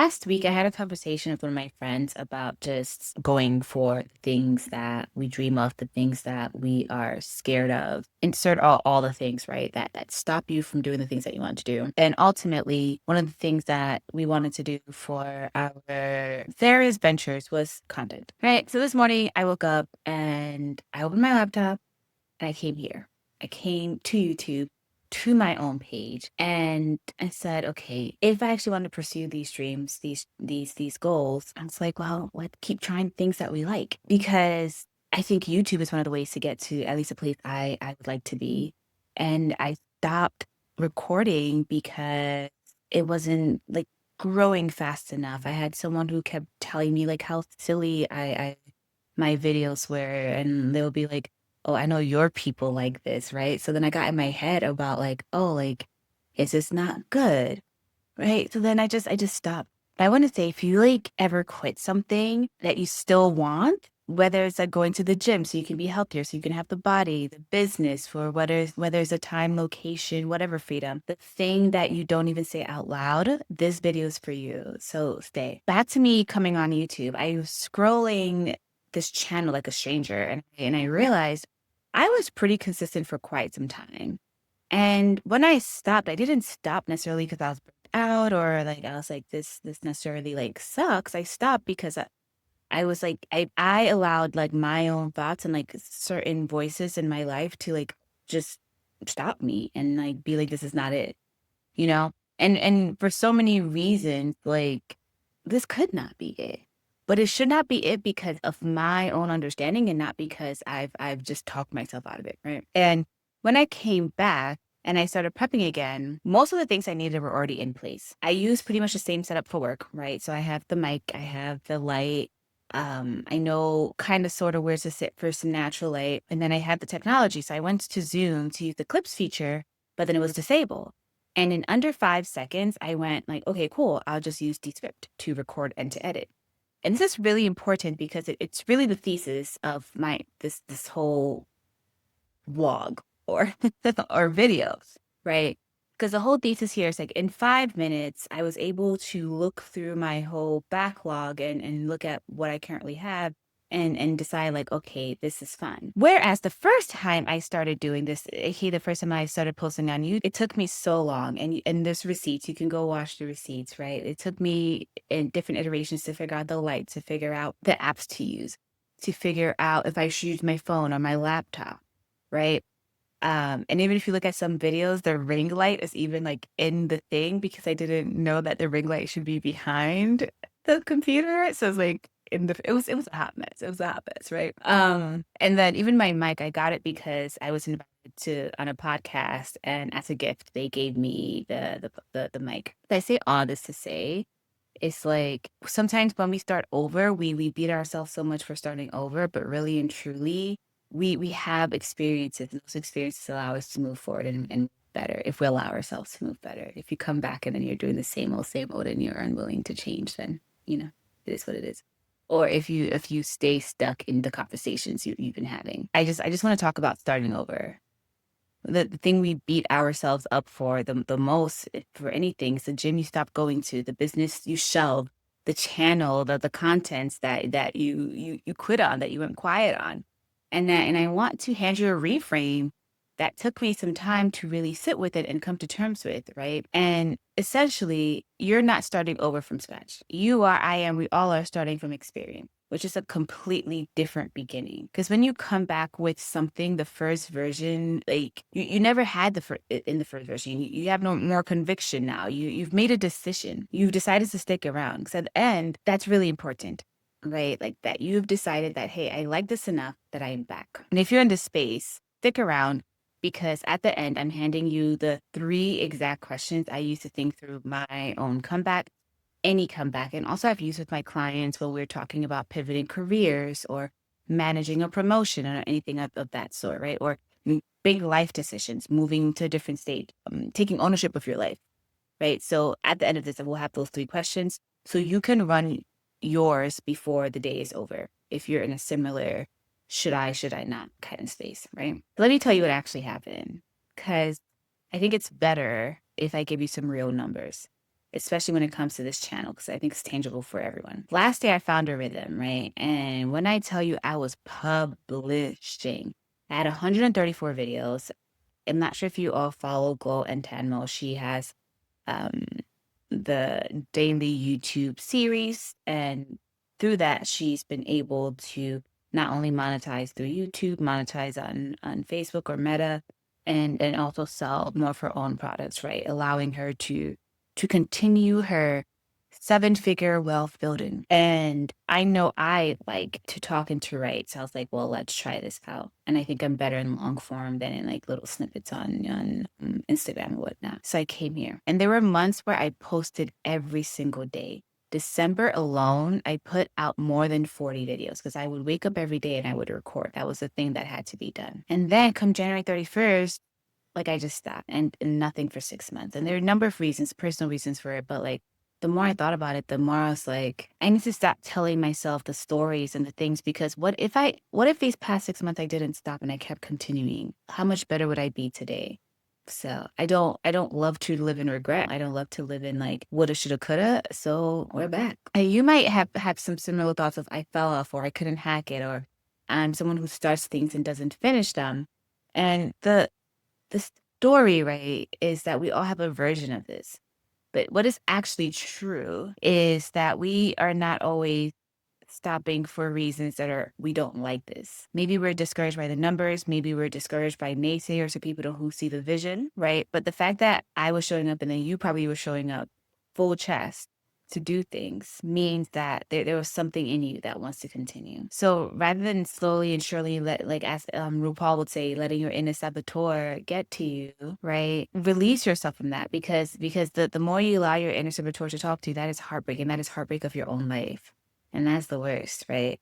last week I had a conversation with one of my friends about just going for the things that we dream of, the things that we are scared of. Insert all the things, right? That stop you from doing the things that you want to do. And ultimately, one of the things that we wanted to do for our various ventures was content. Right. So this morning I woke up and I opened my laptop and I came here. I came to YouTube, to my own page, and I said, okay, if I actually want to pursue these dreams, these goals, I was like, well, let's keep trying things that we like, because I think YouTube is one of the ways to get to at least a place I would like to be. And I stopped recording because it wasn't like growing fast enough. I had someone who kept telling me like how silly I my videos were, and they'll be like, oh, I know your people like this, right? So then I got in my head about like, oh, like, is this not good? Right. So then I just stopped. I want to say, if you like ever quit something that you still want, whether it's like going to the gym so you can be healthier, so you can have the body, the business, for whether it's a time, location, whatever freedom, the thing that you don't even say out loud, this video is for you. So stay. Back to me coming on YouTube. I was scrolling this channel like a stranger, and I realized I was pretty consistent for quite some time. And when I stopped, I didn't stop necessarily because I was burnt out, or like I was like, this necessarily like sucks. I stopped because I was like, I allowed like my own thoughts and like certain voices in my life to like just stop me and like be like, this is not it, you know? And for so many reasons, like this could not be it. But it should not be it because of my own understanding, and not because I've just talked myself out of it, right? And when I came back and I started prepping again, most of the things I needed were already in place. I use pretty much the same setup for work, right? So I have the mic, I have the light. I know kind of sort of where to sit for some natural light. And then I had the technology. So I went to Zoom to use the clips feature, but then it was disabled. And in under 5 seconds, I went like, okay, cool. I'll just use Descript to record and to edit. And this is really important because it's really the thesis of my this whole vlog or or videos, right? Because the whole thesis here is like, in 5 minutes, I was able to look through my whole backlog and look at what I currently have and decide like, okay, this is fun. Whereas the first time I started doing this, the first time I started posting on YouTube, it took me so long. And there's receipts. You can go watch the receipts, right? It took me in different iterations to figure out the light, to figure out the apps to use, to figure out if I should use my phone or my laptop, right? And even if you look at some videos, the ring light is even like in the thing, because I didn't know that the ring light should be behind the computer. So it's like it was a hot mess. It was a hot mess, right? And then even my mic, I got it because I was invited to on a podcast, and as a gift, they gave me the mic. I say all this to say, it's like sometimes when we start over, we beat ourselves so much for starting over, but really and truly, we have experiences, and those experiences allow us to move forward and better if we allow ourselves to move better. If you come back and then you're doing the same old and you're unwilling to change, then it is what it is. Or if you stay stuck in the conversations you've been having. I just want to talk about starting over. The thing we beat ourselves up for the most, for anything, is the gym you stop going to, the business you shelve, the channel, the contents that you quit on, that you went quiet on. And I want to hand you a reframe that took me some time to really sit with it and come to terms with, right? And essentially, you're not starting over from scratch. You are, I am, we all are starting from experience, which is a completely different beginning. Because when you come back with something, the first version, like you never had in the first version. You have no more conviction now. You've made a decision. You've decided to stick around. Because at the end, that's really important, right? Like that you've decided that, hey, I like this enough that I am back. And if you're in this space, stick around, because at the end, I'm handing you the 3 exact questions I used to think through my own comeback, any comeback. And also I've used with my clients when we're talking about pivoting careers or managing a promotion or anything of that sort, right? Or big life decisions, moving to a different state, taking ownership of your life, right? So at the end of this, we'll have those 3 questions so you can run yours before the day is over, if you're in a similar should I not kind of space, right? Let me tell you what actually happened, because I think it's better if I give you some real numbers. especially when it comes to this channel, because I think it's tangible for everyone. Last year, I found a rhythm, right? And when I tell you I was publishing, I had 134 videos. I'm not sure if you all follow Glow and Tanmo. She has um, the daily YouTube series, and through that, she's been able to not only monetize through YouTube, monetize on Facebook or Meta, and also sell more of her own products, right? Allowing her to continue her seven-figure wealth building. And I know I like to talk and to write. So I was like, well, let's try this out. And I think I'm better in long form than in like little snippets on Instagram and whatnot. So I came here. And there were months where I posted every single day. December alone, I put out more than 40 videos because I would wake up every day and I would record. That was the thing that had to be done. And then come January 31st, like I just stopped and nothing for 6 months. And there are a number of reasons, personal reasons for it, but like the more I thought about it, the more I was like, I need to stop telling myself the stories and the things, because what if these past 6 months I didn't stop and I kept continuing? How much better would I be today? So I don't love to live in regret. I don't love to live in like woulda, shoulda, coulda. So we're back. And you might have some similar thoughts of I fell off or I couldn't hack it, or I'm someone who starts things and doesn't finish them. And the story, right, is that we all have a version of this. But what is actually true is that we are not always stopping for reasons that are we don't like this. Maybe we're discouraged by the numbers, maybe we're discouraged by naysayers or people who see the vision, right? But the fact that I was showing up and then you probably were showing up full chest to do things means that there was something in you that wants to continue. So rather than slowly and surely like as RuPaul would say, letting your inner saboteur get to you, right? Release yourself from that, because the more you allow your inner saboteur to talk to you, that is heartbreak, and that is heartbreak of your own life. And that's the worst, right?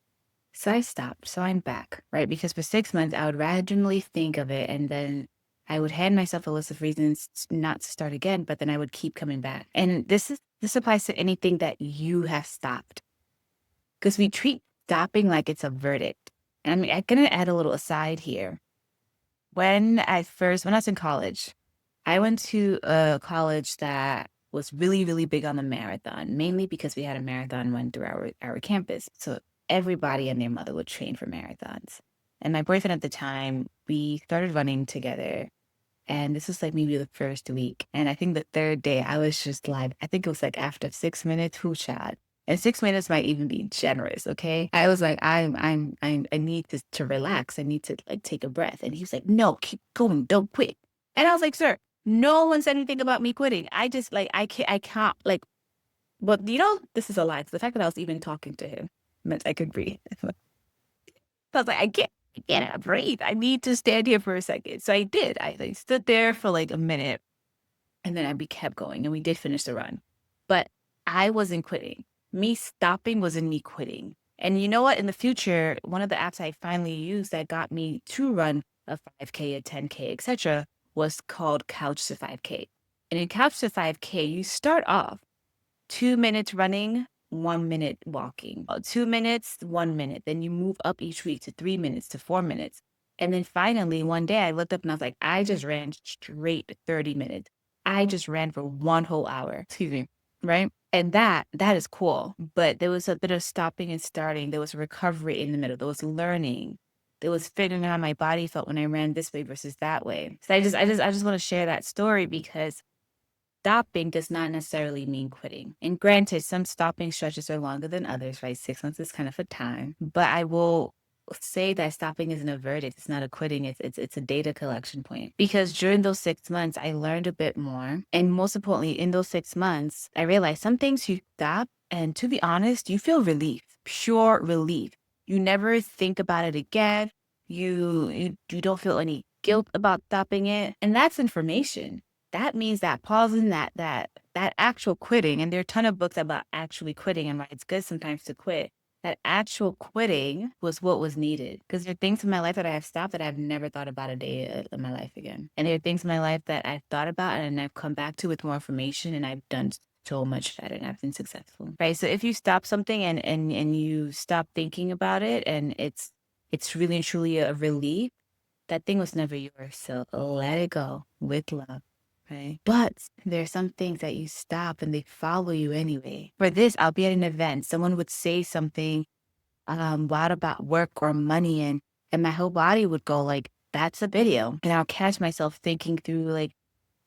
So I stopped. So I'm back, right? Because for 6 months, I would randomly think of it, and then I would hand myself a list of reasons not to start again, but then I would keep coming back. And this applies to anything that you have stopped, because we treat stopping like it's a verdict. And I mean, I'm gonna add a little aside here. When I was in college, I went to a college that was really, really big on the marathon, mainly because we had a marathon run through our campus. So everybody and their mother would train for marathons. And my boyfriend at the time, we started running together. And this was like maybe the first week. And I think the third day I was just like, I think it was like after 6 minutes, who shot? And 6 minutes might even be generous, okay? I was like, I need to relax. I need to like take a breath. And he was like, no, keep going, don't quit. And I was like, sir, no one said anything about me quitting. I just like, I can't like, but this is a lie. 'Cause the fact that I was even talking to him meant I could breathe. I was like, I can't breathe. I need to stand here for a second. So I did. I like, stood there for like a minute, and then we kept going and we did finish the run. But I wasn't quitting. Me stopping wasn't me quitting. And you know what? In the future, one of the apps I finally used that got me to run a 5K, a 10K, etc., was called Couch to 5K. And in Couch to 5K, you start off 2 minutes running, 1 minute walking, 2 minutes, 1 minute. Then you move up each week to 3 minutes to 4 minutes. And then finally, one day I looked up and I was like, I just ran straight 30 minutes. I just ran for 1 whole hour. Excuse me. Right. And that is cool. But there was a bit of stopping and starting. There was recovery in the middle. There was learning. There was figuring out how my body felt when I ran this way versus that way. So I just want to share that story, because stopping does not necessarily mean quitting. And granted, some stopping stretches are longer than others, right? 6 months is kind of a time. But I will say that stopping isn't a verdict. It's not a quitting. It's a data collection point. Because during those 6 months, I learned a bit more. And most importantly, in those 6 months, I realized some things you stop, and to be honest, you feel relief, pure relief. You never think about it again. You don't feel any guilt about stopping it. And that's information. That means that pausing, that actual quitting, and there are a ton of books about actually quitting and why it's good sometimes to quit. That actual quitting was what was needed, because there are things in my life that I have stopped that I've never thought about a day in my life again. And there are things in my life that I've thought about and I've come back to with more information, and I've done so much better and I've been successful. Right. So if you stop something and you stop thinking about it, and it's really and truly a relief, that thing was never yours. So let it go with love. right? But there are some things that you stop and they follow you anyway. For this, I'll be at an event. Someone would say something wild about work or money, and my whole body would go like, that's a video. And I'll catch myself thinking through like,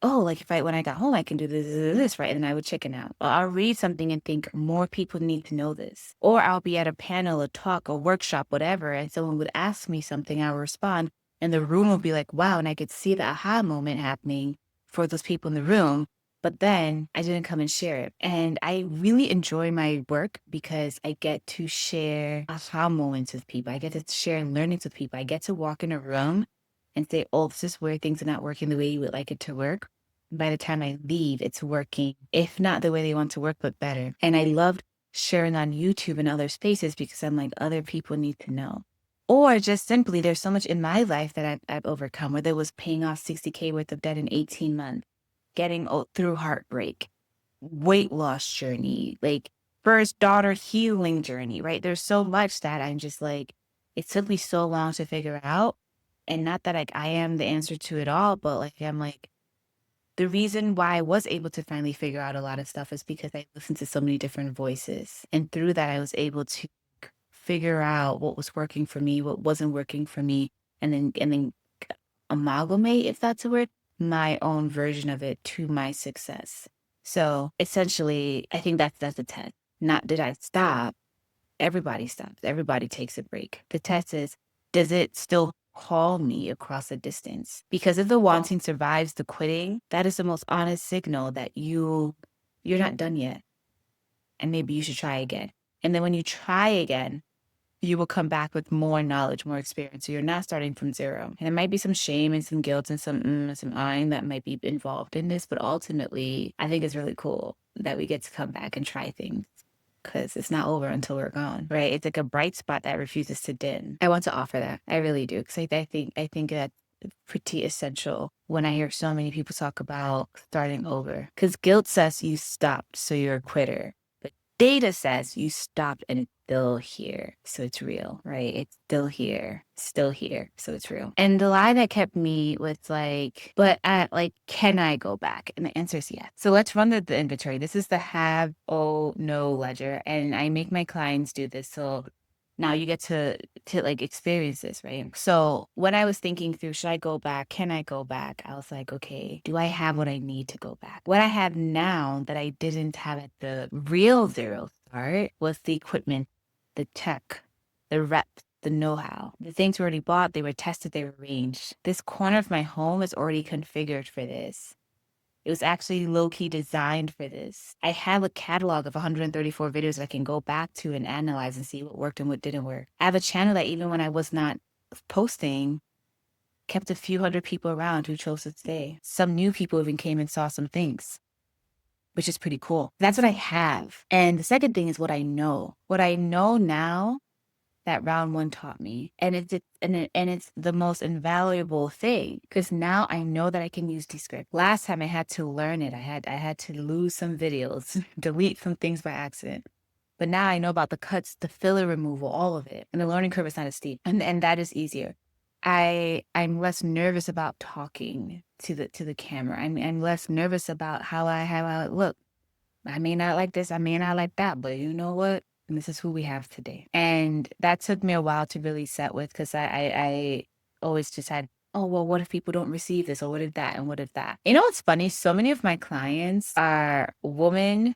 oh, like if when I got home, I can do this, right? And then I would chicken out. Or I'll read something and think more people need to know this. Or I'll be at a panel, a talk, a workshop, whatever, and someone would ask me something, I would respond, and the room would be like, wow, and I could see the aha moment happening for those people in the room. But then I didn't come and share it. And I really enjoy my work because I get to share aha moments with people. I get to share learnings with people. I get to walk in a room and say, oh, this is where things are not working the way you would like it to work. By the time I leave, it's working, if not the way they want to work, but better. And I loved sharing on YouTube and other spaces because I'm like, other people need to know. Or just simply, there's so much in my life that I've overcome, whether it was paying off 60K worth of debt in 18 months, getting through heartbreak, weight loss journey, like first daughter healing journey, right? There's so much that I'm just like, it took me so long to figure out. And not that like I am the answer to it all, but like I'm like, the reason why I was able to finally figure out a lot of stuff is because I listened to so many different voices. And through that, I was able to figure out what was working for me, what wasn't working for me, and then amalgamate, if that's a word, my own version of it to my success. So essentially, I think that's the test. Not did I stop? Everybody stops. Everybody takes a break. The test is, does it still call me across a distance? Because if the wanting survives the quitting, that is the most honest signal that you're not done yet. And maybe you should try again. And then when you try again, you will come back with more knowledge, more experience. So you're not starting from zero. And it might be some shame and some guilt and some eyeing that might be involved in this. But ultimately, I think it's really cool that we get to come back and try things because it's not over until we're gone, right? It's like a bright spot that refuses to dim. I want to offer that. I really do. Because I think that's pretty essential when I hear so many people talk about starting over. Because guilt says you stopped, so you're a quitter. But data says you stopped and it's still here. So it's real, right? It's still here, so it's real. And the lie that kept me was like, but like, can I go back? And the answer is yes. So let's run the inventory. This is the have, oh, no ledger. And I make my clients do this. So now you get to like experience this, right? So when I was thinking through, should I go back? Can I go back? I was like, okay, do I have what I need to go back? What I have now that I didn't have at the real zero start was the equipment, the tech, the reps, the know-how. The things we already bought, they were tested, they were arranged. This corner of my home is already configured for this. It was actually low-key designed for this. I have a catalog of 134 videos that I can go back to and analyze and see what worked and what didn't work. I have a channel that even when I was not posting, kept a few hundred people around who chose to stay. Some new people even came and saw some things, which is pretty cool. That's what I have. And the second thing is what I know. What I know now that round one taught me. And it's the most invaluable thing because now I know that I can use Descript. Last time I had to learn it. I had to lose some videos, delete some things by accident. But now I know about the cuts, the filler removal, all of it. And the learning curve is not as steep. And that is easier. I'm less nervous about talking to the camera. I'm less nervous about how I look. I may not like this, I may not like that, but you know what? And this is who we have today. And that took me a while to really set with because I always just had, oh, well, what if people don't receive this? Or what if that? And what if that? You know what's funny? So many of my clients are women,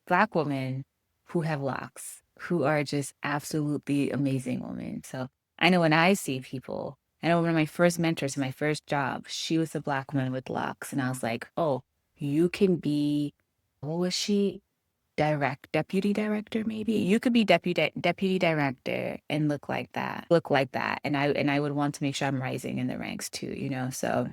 Black women who have locks, who are just absolutely amazing women. So I know when I see people, I know one of my first mentors in my first job, she was a Black woman with locks. And I was like, oh, you can be, what was she? Deputy director, maybe. You could be deputy director and look like that. And I would want to make sure I'm rising in the ranks too, So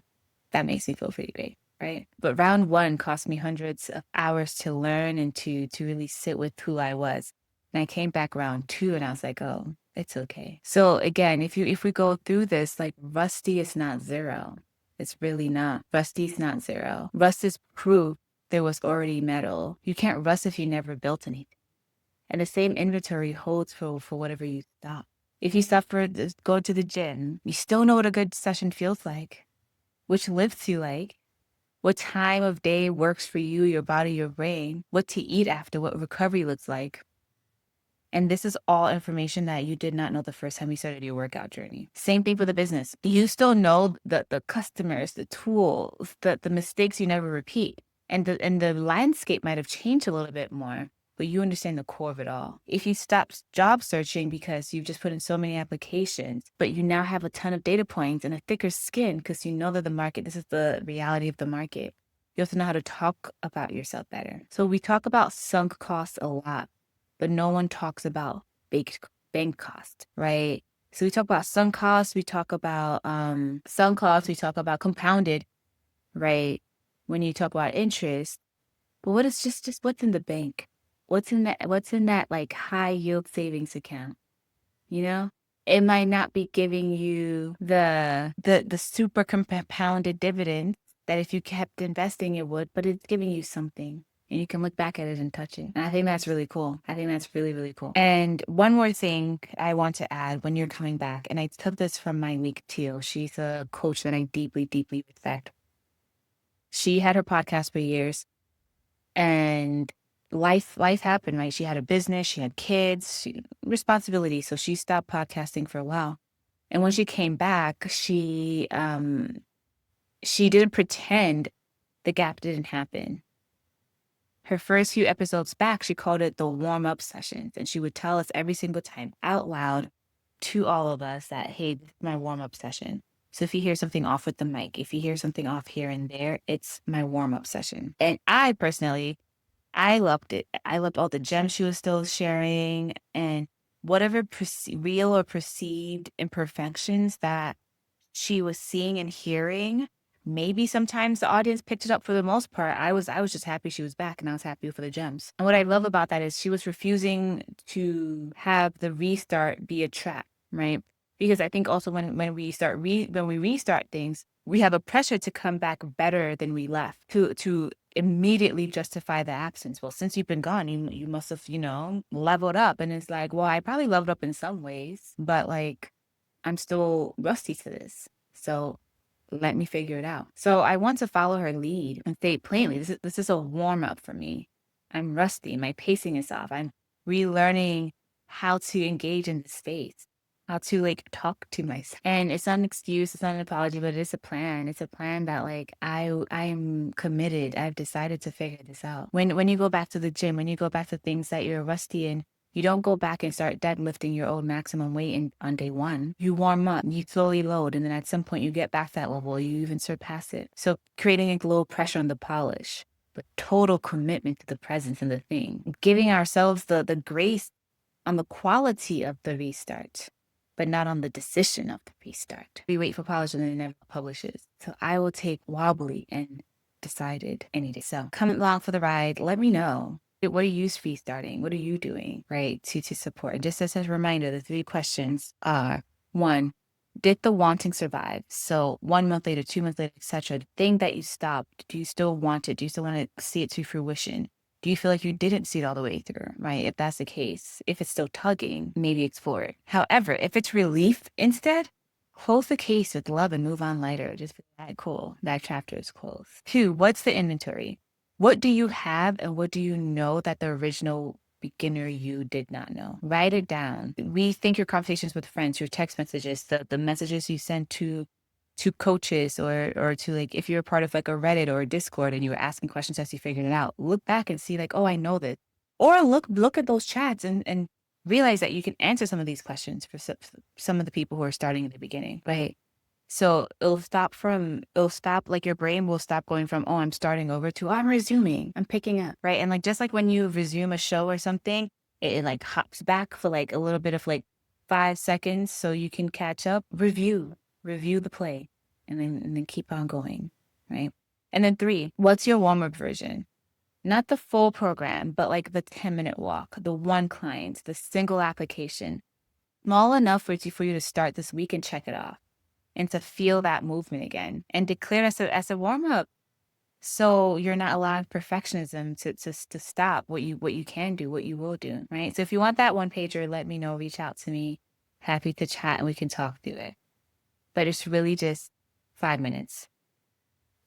that makes me feel pretty great, right? But round one cost me hundreds of hours to learn and to really sit with who I was. And I came back round two and I was like, oh, it's okay. So again, if we go through this, like rusty is not zero. It's really not. Rusty is not zero. Rust is proof there was already metal. You can't rust if you never built anything. And the same inventory holds for whatever you stop. If you stop for go to the gym, you still know what a good session feels like, which lifts you like, what time of day works for you, your body, your brain, what to eat after, what recovery looks like. And this is all information that you did not know the first time you started your workout journey. Same thing for the business. You still know the customers, the tools, the mistakes you never repeat. And the landscape might have changed a little bit more, but you understand the core of it all. If you stop job searching because you've just put in so many applications, but you now have a ton of data points and a thicker skin because you know that the market, this is the reality of the market. You have to know how to talk about yourself better. So we talk about sunk costs a lot, but no one talks about bank cost, right? So we talk about sunk costs, we talk about we talk about compounded, right? When you talk about interest, but what is just what's in the bank? What's in that like high yield savings account? You know? It might not be giving you the super compounded dividends that if you kept investing it would, but it's giving you something. And you can look back at it and touch it. And I think that's really cool. I think that's really, really cool. And one more thing I want to add when you're coming back, and I took this from Myleik Teele. She's a coach that I deeply, deeply respect. She had her podcast for years, and life happened, right? She had a business, she had kids, responsibility. So she stopped podcasting for a while. And when she came back, she didn't pretend the gap didn't happen. Her first few episodes back, she called it the warm-up sessions. And she would tell us every single time out loud to all of us that, hey, this is my warm-up session. So if you hear something off with the mic, if you hear something off here and there, it's my warm-up session. And I personally, I loved it. I loved all the gems she was still sharing and whatever real or perceived imperfections that she was seeing and hearing. Maybe sometimes the audience picked it up. For the most part, I was just happy she was back, and I was happy for the gems. And what I love about that is she was refusing to have the restart be a trap, right? Because I think also when we restart things, we have a pressure to come back better than we left, to immediately justify the absence. Well, since you've been gone, you must have, leveled up. And it's like, well, I probably leveled up in some ways, but like I'm still rusty to this. So let me figure it out. So I want to follow her lead and say plainly, this is a warm up for me. I'm rusty. My pacing is off. I'm relearning how to engage in this space, how to like talk to myself. And it's not an excuse, it's not an apology, but it's a plan. It's a plan that like I am committed. I've decided to figure this out. When you go back to the gym, when you go back to things that you're rusty in, you don't go back and start deadlifting your old maximum weight on day one. You warm up, you slowly load, and then at some point you get back to that level, you even surpass it. So creating a low pressure on the polish, but total commitment to the presence and the thing. Giving ourselves the grace on the quality of the restart, but not on the decision of the restart. We wait for polish and then it never publishes. So I will take wobbly and decided any day. So come along for the ride. Let me know. What are you restarting? What are you doing, right, to support? And just as a reminder, the 3 questions are: 1, did the wanting survive? So 1 month later, 2 months later, etc. The thing that you stopped, do you still want it? Do you still want to see it to fruition? Do you feel like you didn't see it all the way through, right? If that's the case, if it's still tugging, maybe explore it. However, if it's relief instead, close the case with love and move on lighter. Just be that cool. That chapter is closed. 2, what's the inventory? What do you have and what do you know that the original beginner you did not know? Write it down. We think your conversations with friends, your text messages, the messages you send to coaches or to like if you're a part of like a Reddit or a Discord and you were asking questions as you figured it out, look back and see like, oh, I know this. Or look at those chats and realize that you can answer some of these questions for some of the people who are starting at the beginning, right? So it'll stop, like your brain will stop going from, oh, I'm starting over to, oh, I'm resuming, I'm picking up, right? And like, just like when you resume a show or something, it like hops back for like a little bit of like 5 seconds so you can catch up, review the play, and then keep on going, right? And then 3, what's your warm-up version? Not the full program, but like the 10-minute walk, the one client, the single application, small enough for you to start this week and check it off, and to feel that movement again and declare as a warm-up. So you're not allowing perfectionism to stop what you can do, what you will do, right? So if you want that one pager, let me know, reach out to me. Happy to chat and we can talk through it. But it's really just 5 minutes.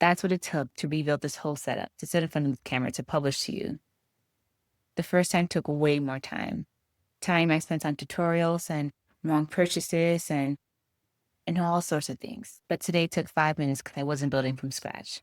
That's what it took to rebuild this whole setup, to sit in front of the camera, to publish to you. The first time took way more time. Time I spent on tutorials and wrong purchases and all sorts of things. But today took 5 minutes because I wasn't building from scratch.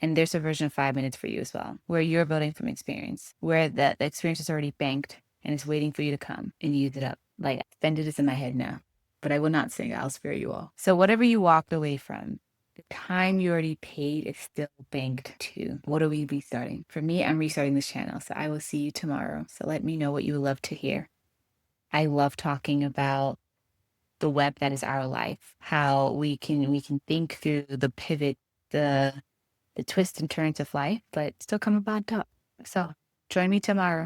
And there's a version of 5 minutes for you as well, where you're building from experience, where the experience is already banked and it's waiting for you to come and use it up. Like, offended is in my head now, but I will not sing. I'll spare you all. So whatever you walked away from, the time you already paid is still banked too. What are we restarting? For me, I'm restarting this channel. So I will see you tomorrow. So let me know what you would love to hear. I love talking about the web that is our life, how we can think through the pivot, the twists and turns of life, but still come about top. So join me tomorrow.